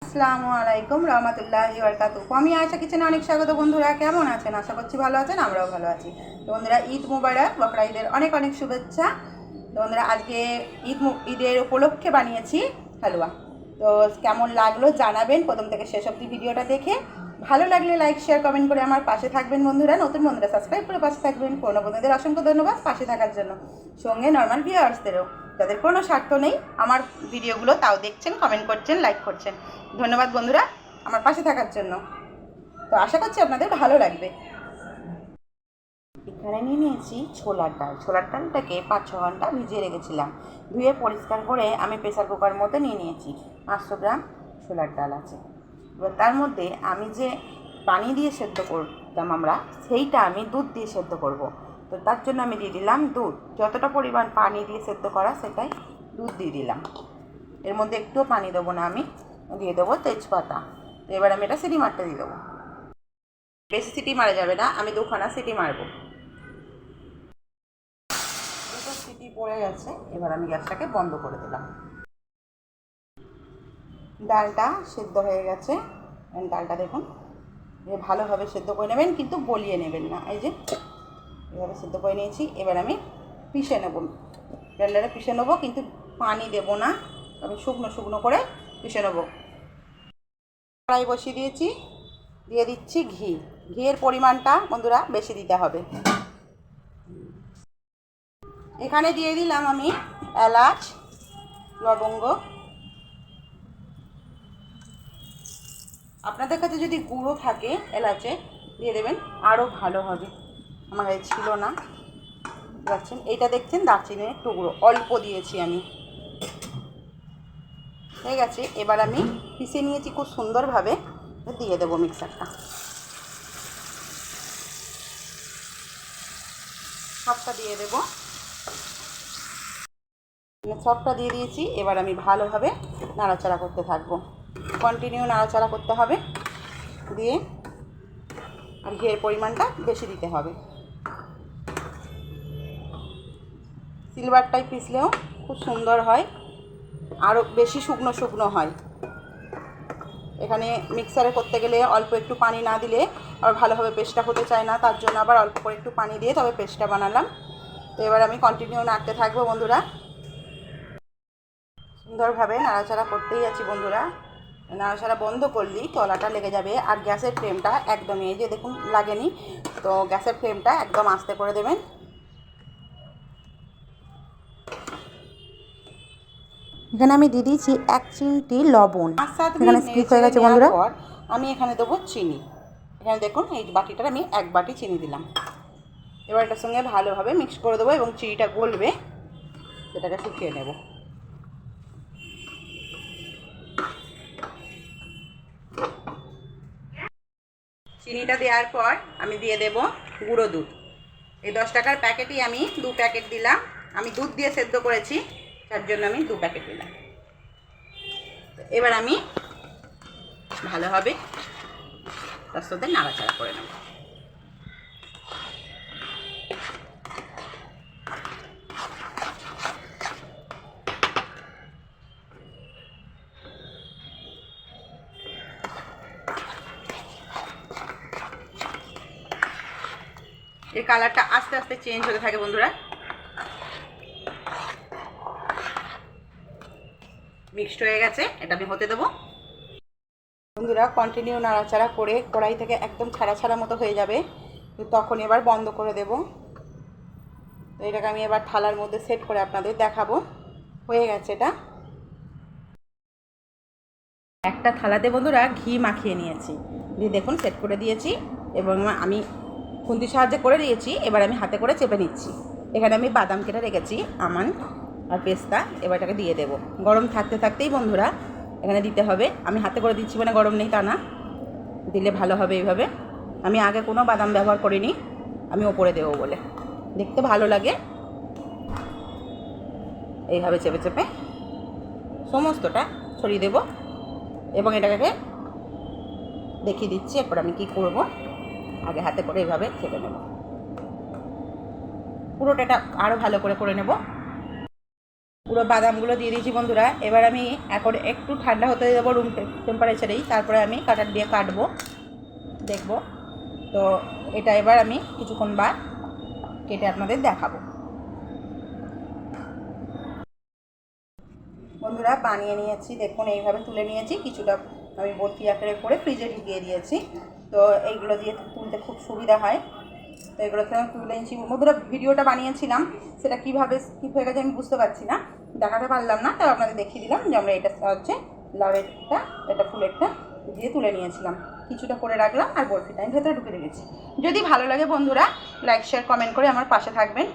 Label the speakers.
Speaker 1: আসসালামু আলাইকুম রহমতুল্লাহি ওয়া বারাকাতুহু। আমি আয়েশা কিচেনে অনেক স্বাগত। বন্ধুরা কেমন আছেন? আশা করছি ভালো আছেন, আমরাও ভালো আছি। তো বন্ধুরা, ঈদ মুবারক, বকরা ঈদের অনেক অনেক শুভেচ্ছা। তো বন্ধুরা, আজকে ঈদের উপলক্ষে বানিয়েছি হালুয়া। তো কেমন লাগলো জানাবেন প্রথম থেকে শেষ অবধি ভিডিওটা দেখে। ভালো লাগলে লাইক শেয়ার কমেন্ট করে আমার পাশে থাকবেন বন্ধুরা। নতুন বন্ধুরা সাবস্ক্রাইব করে পাশে থাকবেন। পুরনো বন্ধুদের অসংখ্য ধন্যবাদ পাশে থাকার জন্য, সঙ্গে নর্মাল ভিউয়ার্সদেরও, যাদের কোনো স্বার্থ নেই আমার ভিডিওগুলো তাও দেখছেন, কমেন্ট করছেন, লাইক করছেন। ধন্যবাদ বন্ধুরা আমার পাশে থাকার জন্য। তো আশা করছি আপনাদের ভালো লাগবে। এখানে নিয়ে নিয়েছি ছোলার ডাল। ছোলার ডালটাকে 5-6 ঘন্টা ভিজিয়ে রেখেছিলাম। ধুয়ে পরিষ্কার করে আমি প্রেসার কুকার মধ্যে নিয়ে নিয়েছি। 500 গ্রাম ছোলার ডাল আছে। এবার তার মধ্যে আমি যে পানি দিয়ে সেদ্ধ করতাম আমরা, সেইটা আমি দুধ দিয়ে সেদ্ধ করব। তো তার জন্য আমি দিয়ে দিলাম দুধ। যতটা পরিমাণ পানি দিয়ে সেদ্ধ করা সেটাই দুধ দিয়ে দিলাম। এর মধ্যে একটুও পানি দেবো না, আমি দিয়ে দেবো তেজপাতা। তো এবার আমি এটা সিটি মারতে দিয়ে দেবো। বেশি সিটি মারা যাবে না, আমি 2খানা সিটি মারবো। দুটো সিটি পড়ে গেছে, এবার আমি গ্যাসটাকে বন্ধ করে দিলাম। ডালটা সেদ্ধ হয়ে গেছে। ডালটা দেখুন ভালোভাবে সেদ্ধ করে নেবেন, কিন্তু গলিয়ে নেবেন না। এই যে এভাবে সেদ্ধ করে নিয়েছি। এবার আমি পিষে নেব, ব্লেন্ডারে পিষে নেবো, কিন্তু পানি দেবো না, আমি শুকনো শুকনো করে পিষে নেবো। কড়াই বসিয়ে দিয়েছি, দিয়ে দিচ্ছি ঘি। ঘিয়ের পরিমাণটা বন্ধুরা বেশি দিতে হবে। এখানে দিয়ে দিলাম আমি এলাচ, লবঙ্গ। আপনাদের কাছে যদি গুঁড়ো থাকে এলাচে দিয়ে দেবেন, আরও ভালো হবে। আমার কাছে ছিল না, দেখছেন। এইটা দেখছেন দারচিনির টুকরো অল্প দিয়েছি আমি। হয়ে গেছে। এবার আমি পিষে নিয়েছি খুব সুন্দরভাবে, দিয়ে দেবো মিক্সারটা। সবটা দিয়ে দেবো, সবটা দিয়ে দিয়েছি। এবার আমি ভালোভাবে নাড়াচাড়া করতে থাকবো, কন্টিনিউ নাড়াচাড়া করতে হবে। দিয়ে আর ঘিয়ের পরিমাণটা বেশি দিতে হবে। সিলভারটাই পিষলেও খুব সুন্দর হয়, আরও বেশি শুকনো শুকনো হয়। এখানে মিক্সারে করতে গেলে অল্প একটু পানি না দিলে আর ভালোভাবে পেস্টটা হতে চায় না, তার জন্য আবার অল্প করে একটু পানি দিয়ে তবে পেস্টটা বানালাম। তো এবার আমি কন্টিনিউ নাড়তে থাকবো বন্ধুরা। সুন্দরভাবে নাড়াচাড়া করতেই আছি বন্ধুরা। নাড়াচাড়া বন্ধ করলেই তলাটা লেগে যাবে। আর গ্যাসের ফ্লেমটা একদমই, এই যে দেখুন লাগেনি, তো গ্যাসের ফ্লেমটা একদম আস্তে করে দেবেন। এখানে আমি দিয়ে দিয়েছি 1 চিমটি লবণ। 5-7 মিনিট স্কিপ হয়ে গেছে বন্ধুরা। আমি এখানে দেবো চিনি। এখানে দেখুন এই বাটিটার আমি 1 বাটি চিনি দিলাম। এবার এটার সঙ্গে ভালোভাবে মিক্স করে দেবো এবং চিনিটা গলবে, সেটাকে শুকিয়ে নেব। চিনিটা দেওয়ার পর আমি দিয়ে দেব গুঁড়ো দুধ। এই 10 টাকার প্যাকেটই আমি 2 প্যাকেট দিলাম। আমি দুধ দিয়ে সেদ্ধ করেছি, তার জন্য আমি 2 প্যাকেট দিলাম। এবার আমি ভালোভাবে তার সাথে নাড়াচাড়া করে নেব। এর কালারটা আস্তে আস্তে চেঞ্জ হতে থাকে বন্ধুরা। মিক্সড হয়ে গেছে, এটা আমি হতে দেবো বন্ধুরা। কন্টিনিউ নাড়াচাড়া করে কড়াই থেকে একদম ছাড়া ছাড়া মতো হয়ে যাবে, তখন এবার বন্ধ করে দেব। তো এটাকে আমি এবার থালার মধ্যে সেট করে আপনাদের দেখাবো। হয়ে গেছে এটা। একটা থালাতে বন্ধুরা ঘি মাখিয়ে নিয়েছি, দিয়ে দেখুন সেট করে দিয়েছি এবং আমি খুন্তির সাহায্যে করে দিয়েছি। এবার আমি হাতে করে চেপে নিচ্ছি। এখানে আমি বাদাম কেটে রেখেছি, আমন্ড আর পেস্তা। এবার এটাকে দিয়ে দেবো। গরম থাকতে থাকতেই বন্ধুরা এখানে দিতে হবে। আমি হাতে করে দিচ্ছি মানে গরম নেই তা না, দিলে ভালো হবে। এইভাবে আমি আগে কোনো বাদাম ব্যবহার করিনি, আমি ওপরে দেবো বলে দেখতে ভালো লাগে। এইভাবে চেপে চেপে সমস্তটা ছড়িয়ে দেবো এবং এটাকে দেখিয়ে দিচ্ছি এরপর আমি কি করব। আগে হাতে করে এইভাবে চেপে নেব, পুরোটা আরও ভালো করে নেব। পুরো বাদামগুলো দিয়ে দিয়েছি বন্ধুরা। এবার আমি এখন একটু ঠান্ডা হতে দেবো রুম টেম্পারেচারেই, তারপরে আমি কাটার দিয়ে কাটবো, দেখব। তো এটা এবার আমি কিছুক্ষণ বাদ কেটে আপনাদের দেখাবো। বন্ধুরা বানিয়ে নিয়েছি, দেখুন এইভাবে তুলে নিয়েছি, কিছুটা আমি বরফি আকারে করে ফ্রিজে ঢুকিয়ে দিয়েছি। তো এইগুলো দিয়ে তুলতে খুব সুবিধা হয়। তো এগুলোতে আমি তুলে নিয়েছি বন্ধুরা। ভিডিওটা বানিয়েছিলাম, সেটা কীভাবে স্কিপ হয়ে গেছে আমি বুঝতে পারছি না, দেখাতে পারলাম না, তাই আপনাদের দেখিয়ে দিলাম যে আমরা এটা হচ্ছে লাউয়েরটা, এটা ফুলেরটা দিয়ে তুলে নিয়েছিলাম, কিছুটা করে রাখলাম আর বরফিটা আমি ভেতরে ঢুকে রেখেছি। যদি ভালো লাগে বন্ধুরা লাইক শেয়ার কমেন্ট করে আমার পাশে থাকবেন।